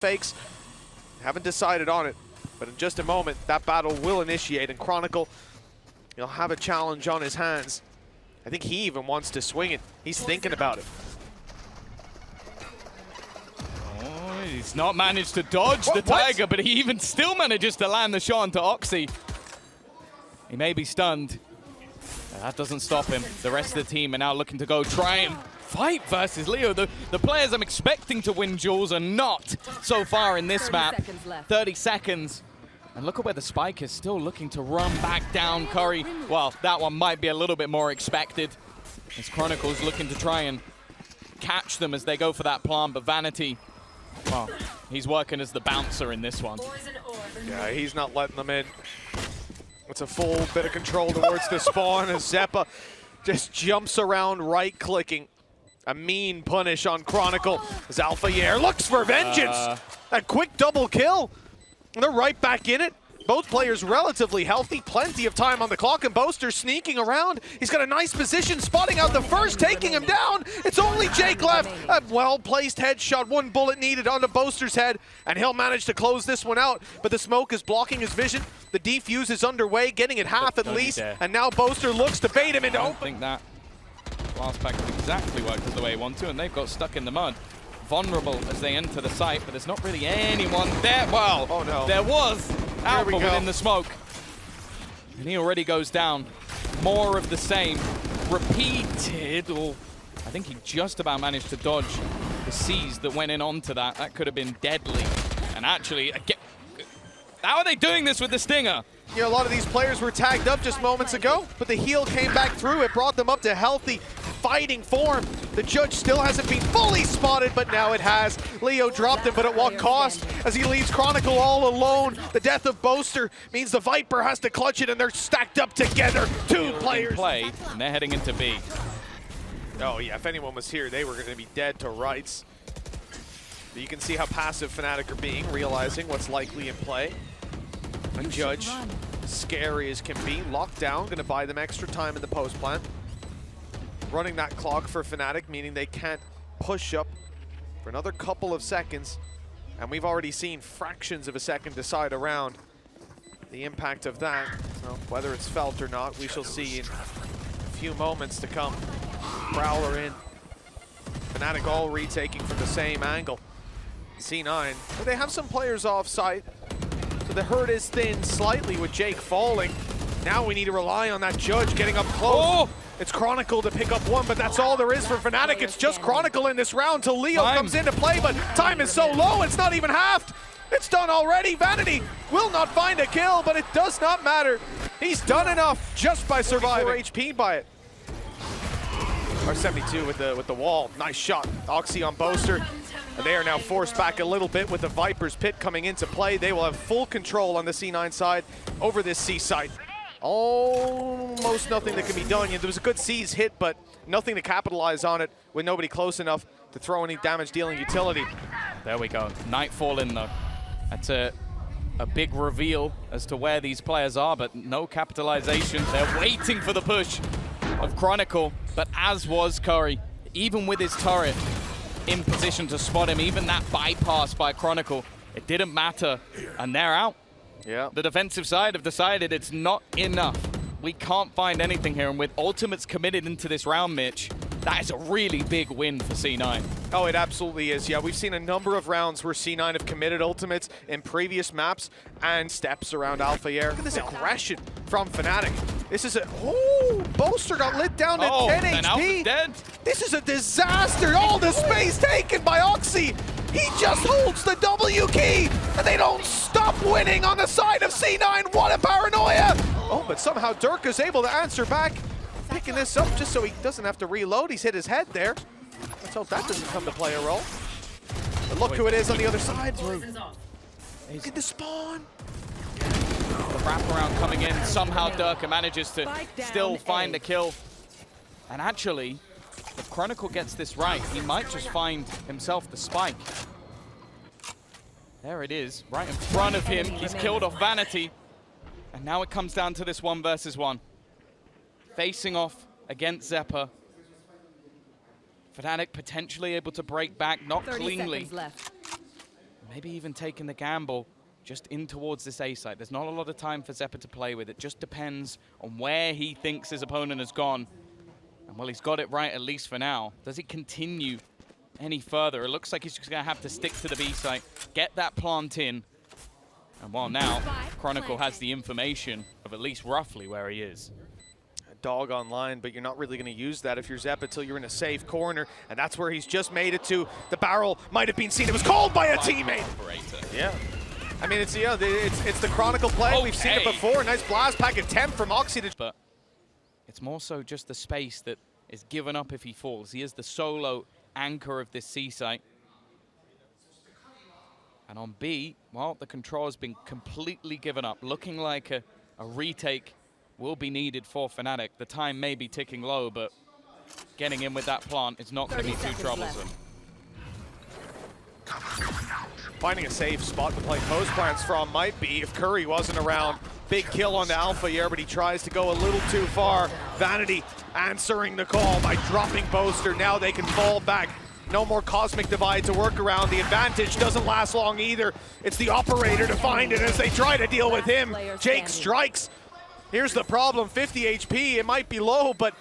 fakes. Haven't decided on it, but in just a moment, that battle will initiate, and Chronicle, he'll have a challenge on his hands. I think he even wants to swing it. He's thinking about it. Oh, he's not managed to dodge the Tiger, but he even still manages to land the shot onto Oxy. He may be stunned. That doesn't stop him. The rest of the team are now looking to go try and fight versus Leo. The players I'm expecting to win duels are not so far in this map. 30 seconds. And look at where the spike is, still looking to run back down Curry. Well, that one might be a little bit more expected, as Chronicle's looking to try and catch them as they go for that plant, but Vanity, well, he's working as the bouncer in this one. Yeah, he's not letting them in. It's a full bit of control towards the spawn as Xeppaa just jumps around right-clicking. A mean punish on Chronicle as Alfajer looks for vengeance. A quick double kill. They're right back in it. Both players relatively healthy, plenty of time on the clock, and Boaster sneaking around. He's got a nice position, spotting out the first, taking him down. It's only Jake left. A well-placed headshot, one bullet needed onto Boaster's head, and he'll manage to close this one out. But the smoke is blocking his vision. The defuse is underway, getting it half at least, and now Boaster looks to bait him into open. I think that last pack exactly worked as the way he wanted to, and they've got stuck in the mud. Vulnerable as they enter the site, but there's not really anyone there. Well, oh no. There was Alpha within the smoke. And he already goes down. More of the same. Repeated. Oh, I think he just about managed to dodge the C's that went in onto that. That could have been deadly. And actually, again, how are they doing this with the Stinger? You know, a lot of these players were tagged up just moments ago, but the heal came back through. It brought them up to healthy fighting form. The judge still hasn't been fully spotted, but now it has. Leo dropped him, but at what cost? As he leaves Chronicle all alone. The death of Boaster means the Viper has to clutch it, and they're stacked up together. Two players. Play, and they're heading into B. Oh yeah, if anyone was here, they were going to be dead to rights. But you can see how passive FNATIC are being, realizing what's likely in play. A judge, scary as can be, locked down, going to buy them extra time in the post plant. Running that clock for FNATIC, meaning they can't push up for another couple of seconds. And we've already seen fractions of a second decide around the impact of that. So whether it's felt or not, we shall see in a few moments to come. Prowler in. FNATIC all retaking from the same angle. C9, but they have some players off site. So the herd is thin slightly with Jake falling. Now we need to rely on that judge getting up close. Oh! It's Chronicle to pick up one, but that's all there is for FNATIC. It's just Chronicle in this round till Leo comes into play, but time is so low, it's not even halved. It's done already. Vanity will not find a kill, but it does not matter. He's done enough just by surviving. 4 HP by it. R72 with the wall. Nice shot. Oxy on Boaster. And they are now forced back a little bit with the Viper's Pit coming into play. They will have full control on the C9 side over this C site. Almost nothing that can be done. There was a good C's hit, but nothing to capitalize on it with nobody close enough to throw any damage-dealing utility. There we go. Nightfall in, though. That's a big reveal as to where these players are, but no capitalization. They're waiting for the push of Chronicle, but as was Curry, even with his turret in position to spot him, even that bypass by Chronicle, it didn't matter, and they're out. Yeah. The defensive side have decided it's not enough. We can't find anything here, and with ultimates committed into this round, Mitch, that is a really big win for C9. Oh, it absolutely is. Yeah, we've seen a number of rounds where C9 have committed ultimates in previous maps and steps around Alfajer. Look at this aggression from FNATIC. This is a... Oh, Boaster got lit down to 10 HP. Dead. This is a disaster. All the space taken by Oxy. He just holds the W key, and they don't stop winning on the side of C9. What a paranoia. Oh, but somehow Derke is able to answer back. Picking this up just so he doesn't have to reload. He's hit his head there. Let's hope that doesn't come to play a role. But look who it is on the other side. Look at the spawn. The wraparound coming in. Somehow Derke manages to still find a kill. And actually, if Chronicle gets this right, he might just find himself the spike. There it is, right in front of him. He's killed off Vanity. And now it comes down to this 1 versus 1. Facing off against Xeppaa. FNATIC potentially able to break back, not cleanly. maybe even taking the gamble just in towards this A site. There's not a lot of time for Xeppaa to play with. It just depends on where he thinks his opponent has gone. And well, he's got it right, at least for now. Does he continue any further? It looks like he's just going to have to stick to the B site, get that plant in. And well, now Chronicle has the information of at least roughly where he is. A dog online, but you're not really going to use that if you're Xeppaa till you're in a safe corner. And that's where he's just made it to. The barrel might have been seen. It was called by a teammate. Yeah. I mean, it's the Chronicle play. Okay. We've seen it before. Nice blast pack attempt from Oxy. But it's more so just the space that is given up if he falls. He is the solo anchor of this C site. And on B, well, the control has been completely given up. Looking like a retake will be needed for FNATIC. The time may be ticking low, but getting in with that plant is not going to be too troublesome. Finding a safe spot to play post plants from might be if Curry wasn't around. Big kill on the Alfajer, but he tries to go a little too far. Vanity answering the call by dropping Boaster. Now they can fall back. No more Cosmic Divide to work around. The advantage doesn't last long either. It's the operator to find it as they try to deal with him. Jake strikes. Here's the problem, 50 HP. It might be low, but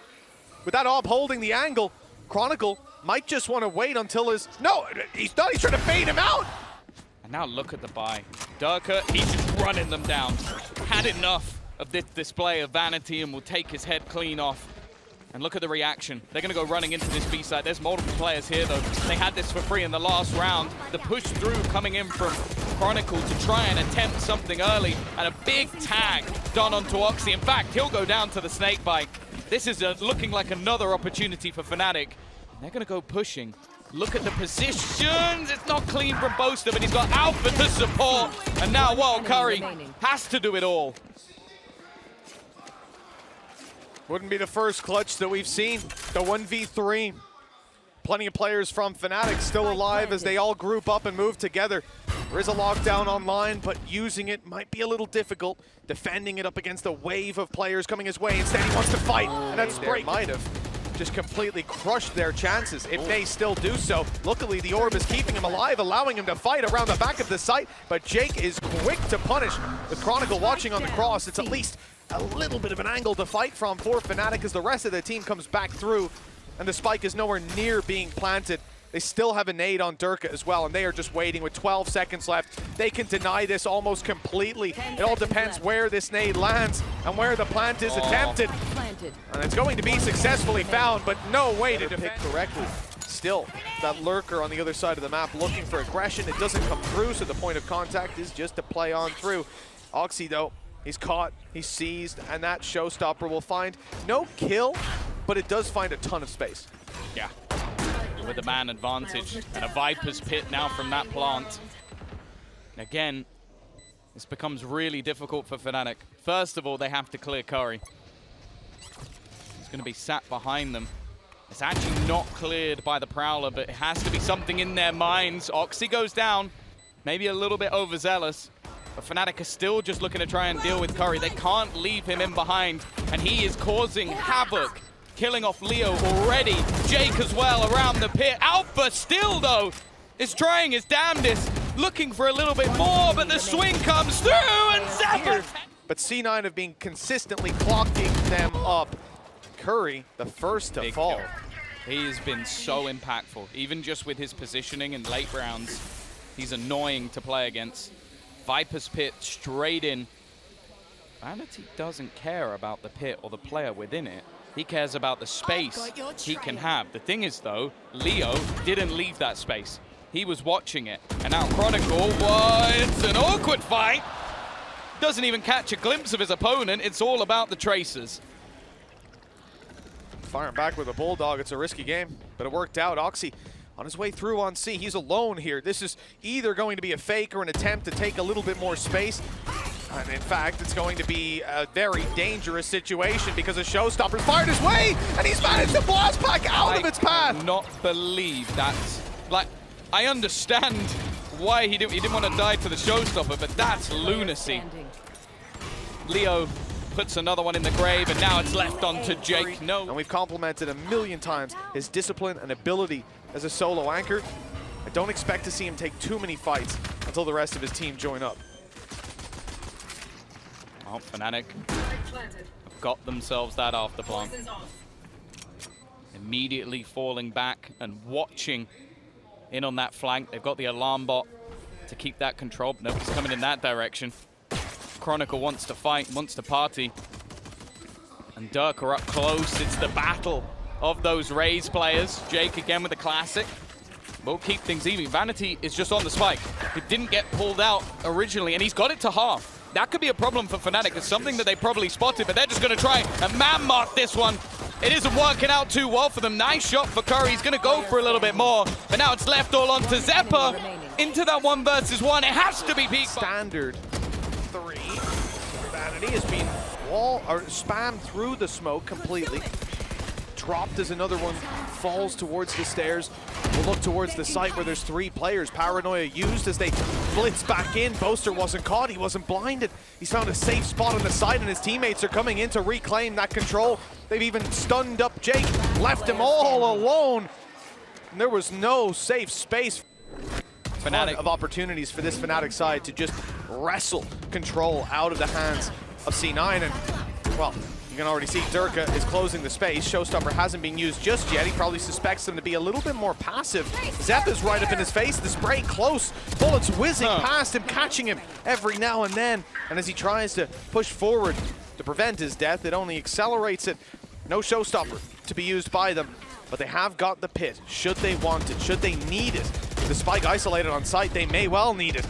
with that op holding the angle, Chronicle might just want to wait until his... No, he's not. He's trying to bait him out. And now look at the buy. Derke, he's just running them down. Had enough of this display of vanity and will take his head clean off. And look at the reaction. They're going to go running into this B side. There's multiple players here, though. They had this for free in the last round. The push through coming in from Chronicle to try and attempt something early. And a big tag done onto Oxy. In fact, he'll go down to the snake bite. This is looking like another opportunity for FNATIC. They're going to go pushing. Look at the positions. It's not clean from Boaster, but he's got Alpha to support. And now, well, Curry has to do it all. Wouldn't be the first clutch that we've seen. The 1v3. Plenty of players from FNATIC still alive as they all group up and move together. There is a lockdown online, but using it might be a little difficult. Defending it up against a wave of players coming his way. Instead, he wants to fight, and that spray might have just completely crushed their chances. It may still do so. Luckily, the orb is keeping him alive, allowing him to fight around the back of the site, but Jake is quick to punish. With Chronicle watching on the cross, it's at least a little bit of an angle to fight from for FNATIC as the rest of the team comes back through, and the spike is nowhere near being planted. They still have a nade on Derke as well, and they are just waiting with 12 seconds left. They can deny this almost completely. It all depends where this nade lands and where the plant is attempted. And it's going to be successfully found, but no way to pick correctly. Still, that lurker on the other side of the map looking for aggression. It doesn't come through, so the point of contact is just to play on through. Oxy, though, he's caught, he's seized, and that showstopper will find no kill, but it does find a ton of space. Yeah. With a man advantage and a Viper's Pit now from that plant. And again, this becomes really difficult for FNATIC. First of all, they have to clear Curry. He's going to be sat behind them. It's actually not cleared by the Prowler, but it has to be something in their minds. Oxy goes down, maybe a little bit overzealous, but FNATIC are still just looking to try and deal with Curry. They can't leave him in behind, and he is causing havoc. Killing off Leo already. Jake as well around the pit. Alpha still, though, is trying his damnedest. Looking for a little bit more, but the swing comes through, and Xeppaa. But C9 have been consistently clocking them up. Curry, the first to fall. He has been so impactful. Even just with his positioning in late rounds, he's annoying to play against. Viper's Pit straight in. Vanity doesn't care about the pit or the player within it. He cares about the space he can have. The thing is, though, Leo didn't leave that space. He was watching it. And now Chronicle, it's an awkward fight. Doesn't even catch a glimpse of his opponent. It's all about the tracers. Firing back with a Bulldog. It's a risky game, but it worked out. Oxy on his way through on C. He's alone here. This is either going to be a fake or an attempt to take a little bit more space. And in fact, it's going to be a very dangerous situation because a showstopper fired his way, and he's managed to blast back out of its path. I cannot believe that. Like, I understand why he didn't want to die to the showstopper, but that's lunacy. Leo puts another one in the grave, and now it's left onto Jake. No. And we've complimented a million times his discipline and ability as a solo anchor. I don't expect to see him take too many fights. until the rest of his team join up. Oh, FNATIC have got themselves that after plant. Immediately falling back and watching in on that flank. They've got the alarm bot to keep that control. Nobody's coming in that direction. Chronicle wants to fight, wants to party. And Derke are up close. It's the battle of those Raze players. Jake again with the classic. We'll keep things even. Vanity is just on the spike. It didn't get pulled out originally, and he's got it to half. That could be a problem for FNATIC. It's something that they probably spotted, but they're just going to try and man-mark this one. It isn't working out too well for them. Nice shot for Curry. He's going to go for a little bit more, but now it's left all on to Xeppaa. Into that 1 versus 1. It has to be peak. Standard 3. Vanity has been spammed through the smoke completely. Dropped as another one falls towards the stairs. We'll look towards the site where there's 3 players. Paranoia used as they blitz back in. Boaster wasn't caught, he wasn't blinded. He's found a safe spot on the side and his teammates are coming in to reclaim that control. They've even stunned up Jake, left him all alone. And there was no safe space. FNATIC of opportunities for this FNATIC side to just wrestle control out of the hands of C9. And, well, you can already see Derke is closing the space. Showstopper hasn't been used just yet. He probably suspects them to be a little bit more passive. Xeppaa's right up in his face. The spray close. Bullets whizzing past him, catching him every now and then. And as he tries to push forward to prevent his death, it only accelerates it. No Showstopper to be used by them. But they have got the pit. Should they want it, should they need it. With the spike isolated on site, they may well need it.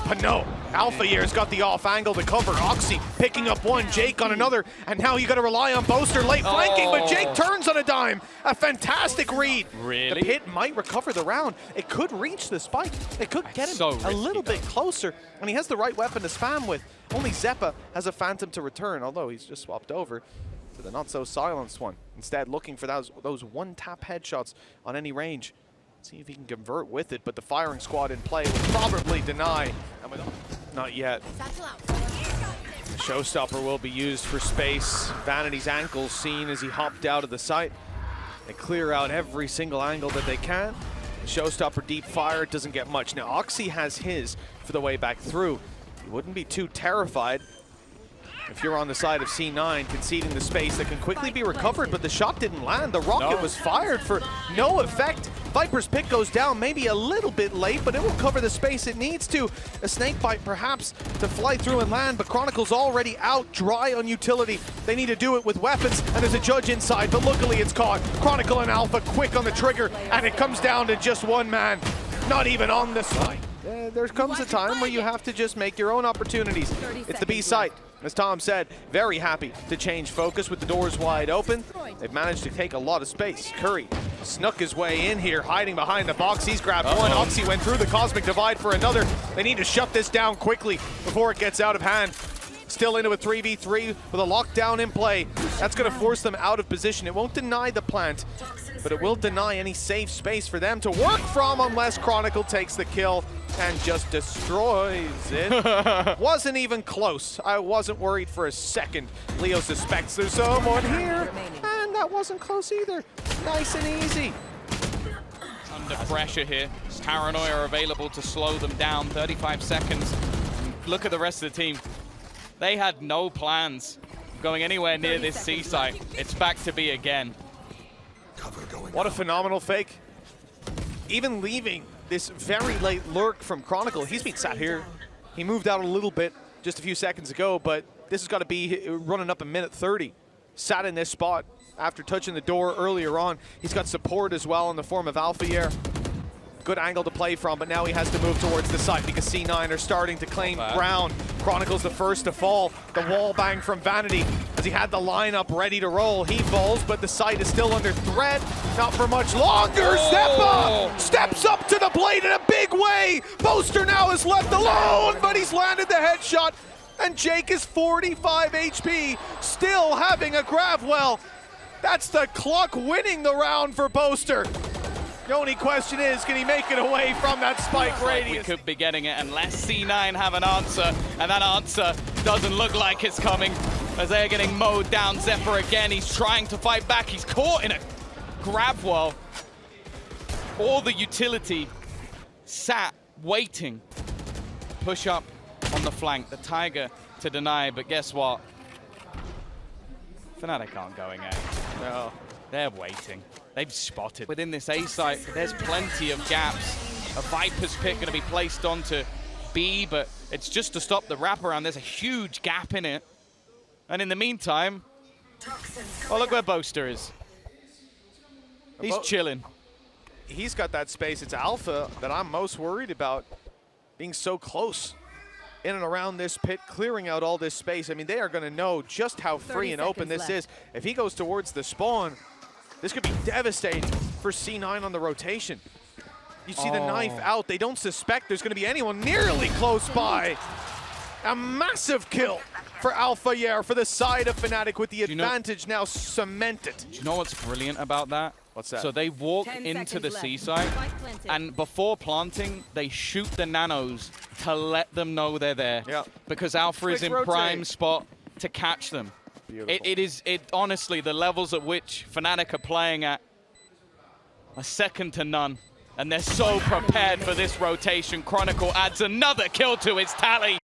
But no, Alfajer's got the off angle to cover. Oxy picking up one, Jake on another, and now you got to rely on Boaster late flanking, but Jake turns on a dime. A fantastic read. Really? The pit might recover the round. It could reach the spike. It could get him a little bit closer, and he has the right weapon to spam with. Only Xeppaa has a Phantom to return, although he's just swapped over to the not-so-silenced one. Instead, looking for those one-tap headshots on any range. See if he can convert with it, but the firing squad in play will probably deny. Not yet. The Showstopper will be used for space. Vanity's ankles seen as he hopped out of the site. They clear out every single angle that they can. The Showstopper deep fire doesn't get much. Now, Oxy has his for the way back through. He wouldn't be too terrified if you're on the side of C9, conceding the space that can quickly be recovered, but the shot didn't land. The rocket was fired for no effect. Viper's pick goes down maybe a little bit late, but it will cover the space it needs to. A snake bite perhaps to fly through and land, but Chronicle's already out dry on utility. They need to do it with weapons, and there's a judge inside, but luckily it's caught. Chronicle and Alpha quick on the trigger, and it comes down to just one man, not even on the side. There comes a time where you have to just make your own opportunities. It's the B site. As Tom said, very happy to change focus with the doors wide open. They've managed to take a lot of space. Curry snuck his way in here, hiding behind the box. He's grabbed one. Oxy went through the Cosmic Divide for another. They need to shut this down quickly before it gets out of hand. Still into a 3v3 with a lockdown in play. That's going to force them out of position. It won't deny the plant, but it will deny any safe space for them to work from unless Chronicle takes the kill and just destroys it. Wasn't even close. I wasn't worried for a second. Leo suspects there's someone here, and that wasn't close either. Nice and easy. Under pressure here. Paranoia are available to slow them down. 35 seconds. Look at the rest of the team. They had no plans going anywhere near this C site. It's back to B again. What a phenomenal fake. Even leaving this very late lurk from Chronicle, he's been sat here. He moved out a little bit just a few seconds ago, but this has got to be running up a minute 30. Sat in this spot after touching the door earlier on. He's got support as well in the form of Alfajer. Good angle to play from, but now he has to move towards the site because C9 are starting to claim ground. Chronicle's the first to fall. The wall bang from Vanity as he had the lineup ready to roll. He falls, but the site is still under threat. Not for much longer. Xeppaa steps up to the blade in a big way. Boaster now is left alone, but he's landed the headshot. And Jake is 45 HP, still having a grab well. That's the clock winning the round for Boaster. The only question is, can he make it away from that spike radius? We could be getting it unless C9 have an answer, and that answer doesn't look like it's coming as they're getting mowed down. Xeppaa again, he's trying to fight back. He's caught in a grab wall. All the utility sat waiting push up on the flank. The Tiger to deny, but guess what? FNATIC aren't going A. No, they're waiting. They've spotted. Within this A site, there's plenty of gaps. A Viper's pick going to be placed onto B, but it's just to stop the wraparound. There's a huge gap in it. And in the meantime, oh, look where Boaster is. He's chilling. He's got that space. It's Alpha that I'm most worried about, being so close in and around this pit, clearing out all this space. I mean, they are going to know just how free and open this is. If he goes towards the spawn, this could be devastating for C9 on the rotation. You see the knife out. They don't suspect there's going to be anyone nearly close by. A massive kill for Alfajer for the side of FNATIC with the advantage now cemented. Do you know what's brilliant about that? What's that? So they walk into the C site, and before planting, they shoot the nanos to let them know they're there. Yeah. Because Alpha is in prime spot to catch them. It honestly, the levels at which FNATIC are playing at are second to none. And they're so prepared for this rotation. Chronicle adds another kill to his tally.